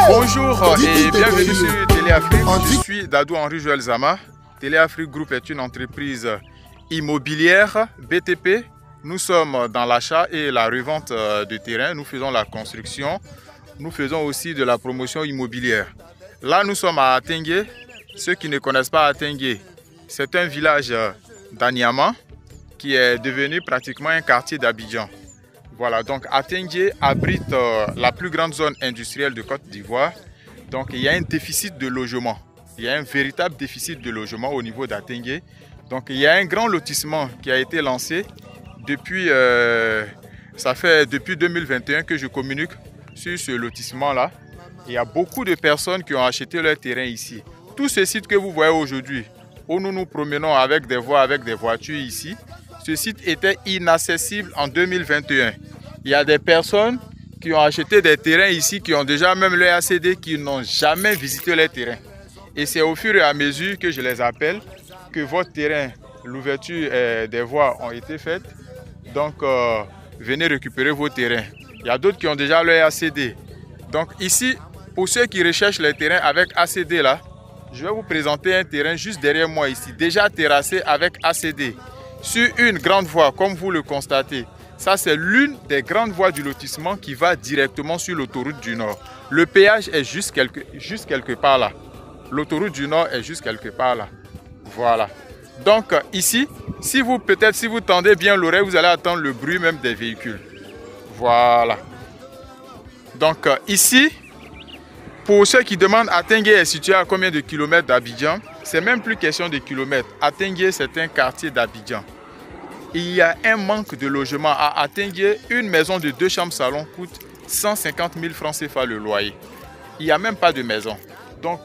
Bonjour et bienvenue sur Téléafrique. Je suis Dadou Henri Joël Zama. Téléafrique Group est une entreprise immobilière BTP. Nous sommes dans l'achat et la revente de terrain. Nous faisons la construction. Nous faisons aussi de la promotion immobilière. Là, nous sommes à Atengue. Ceux qui ne connaissent pas Atengue, c'est un village d'Anyama qui est devenu pratiquement un quartier d'Abidjan. Voilà, donc Atengue abrite la plus grande zone industrielle de Côte d'Ivoire. Donc il y a un déficit de logement. Il y a un véritable déficit de logement au niveau d'Atengue. Donc il y a un grand lotissement qui a été lancé depuis, ça fait depuis 2021 que je communique sur ce lotissement-là. Il y a beaucoup de personnes qui ont acheté leur terrain ici. Tous ces sites que vous voyez aujourd'hui, où nous nous promenons avec des voies, avec des voitures ici, ce site était inaccessible en 2021. Il y a des personnes qui ont acheté des terrains ici, qui ont déjà même leur ACD, qui n'ont jamais visité les terrains. Et c'est au fur et à mesure que je les appelle, que votre terrain, l'ouverture des voies ont été faites. Donc, venez récupérer vos terrains. Il y a d'autres qui ont déjà leur ACD. Donc ici, pour ceux qui recherchent les terrains avec ACD là, je vais vous présenter un terrain juste derrière moi ici, déjà terrassé avec ACD. Sur une grande voie, comme vous le constatez. Ça, c'est l'une des grandes voies du lotissement qui va directement sur l'autoroute du Nord. Le péage est juste quelque part là. L'autoroute du Nord est juste quelque part là. Voilà. Donc ici, si vous tendez bien l'oreille, vous allez entendre le bruit même des véhicules. Voilà. Donc ici, pour ceux qui demandent, Atengue est situé à combien de kilomètres d'Abidjan? C'est même plus question de kilomètres. Atengue, c'est un quartier d'Abidjan. Il y a un manque de logement. À Atengue, une maison de 2 chambres salon coûte 150 000 francs CFA le loyer. Il n'y a même pas de maison. Donc,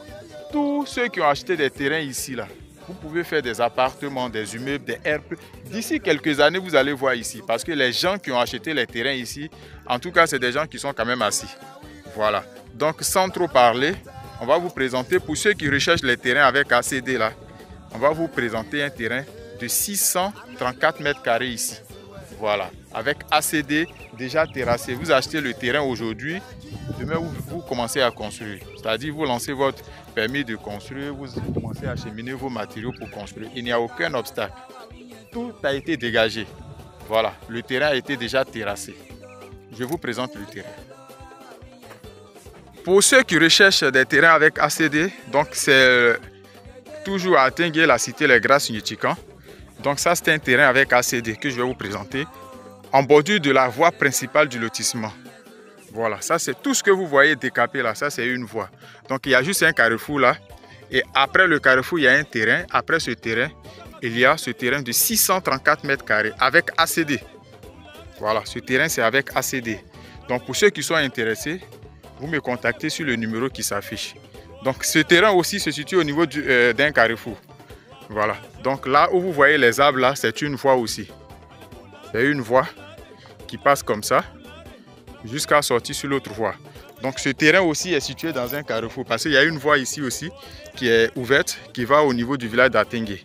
tous ceux qui ont acheté des terrains ici, là, vous pouvez faire des appartements, des immeubles, des RP. D'ici quelques années, vous allez voir ici. Parce que les gens qui ont acheté les terrains ici, en tout cas, c'est des gens qui sont quand même assis. Voilà. Donc, sans trop parler, on va vous présenter, pour ceux qui recherchent les terrains avec ACD là, on va vous présenter un terrain de 634 mètres carrés ici. Voilà, avec ACD déjà terrassé. Vous achetez le terrain aujourd'hui, demain vous commencez à construire. C'est-à-dire vous lancez votre permis de construire, vous commencez à acheminer vos matériaux pour construire. Il n'y a aucun obstacle. Tout a été dégagé. Voilà, le terrain a été déjà terrassé. Je vous présente le terrain. Pour ceux qui recherchent des terrains avec ACD, donc c'est toujours à Atengue, la cité Les Grâces Nutican. Donc ça, c'est un terrain avec ACD que je vais vous présenter en bordure de la voie principale du lotissement. Voilà, ça c'est tout ce que vous voyez décapé là, ça c'est une voie. Donc il y a juste un carrefour là. Et après le carrefour, il y a un terrain. Après ce terrain, il y a ce terrain de 634 mètres carrés avec ACD. Voilà, ce terrain c'est avec ACD. Donc pour ceux qui sont intéressés, vous me contactez sur le numéro qui s'affiche. Donc ce terrain aussi se situe au niveau d'un carrefour. Voilà. Donc là où vous voyez les arbres là, c'est une voie aussi. C'est une voie qui passe comme ça jusqu'à sortir sur l'autre voie. Donc ce terrain aussi est situé dans un carrefour parce qu'il y a une voie ici aussi qui est ouverte qui va au niveau du village d'Atengue.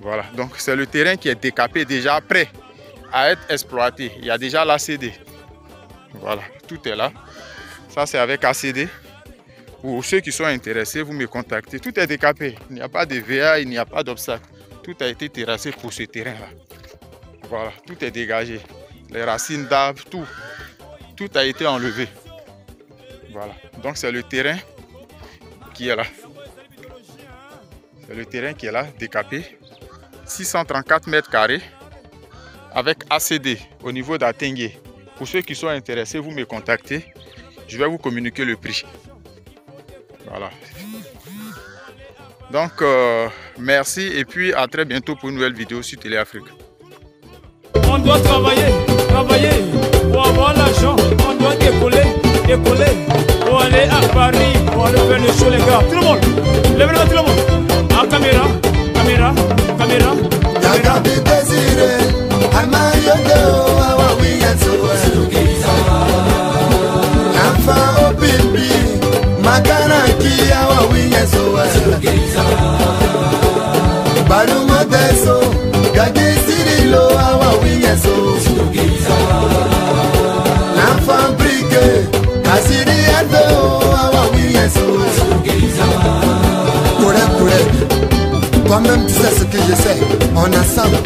Voilà. Donc c'est le terrain qui est décapé déjà prêt à être exploité. Il y a déjà l'ACD. Voilà. Tout est là. Ça, c'est avec ACD. Pour ceux qui sont intéressés, vous me contactez. Tout est décapé. Il n'y a pas de VA, il n'y a pas d'obstacle. Tout a été terrassé pour ce terrain-là. Voilà, tout est dégagé. Les racines d'arbres, tout a été enlevé. Voilà. Donc, c'est le terrain qui est là. C'est le terrain qui est là, décapé. 634 mètres carrés avec ACD au niveau d'Atengue. Pour ceux qui sont intéressés, vous me contactez. Je vais vous communiquer le prix. Voilà. Donc, merci et puis à très bientôt pour une nouvelle vidéo sur Téléafrique. On doit travailler pour avoir l'argent. On doit décoller pour aller à Paris, pour aller faire le show les gars. Tout le monde, lève-le tout le monde. Ah, caméra. La fabrique, Asiri Ado. Toi-même tu sais ce que je sais. On est ensemble.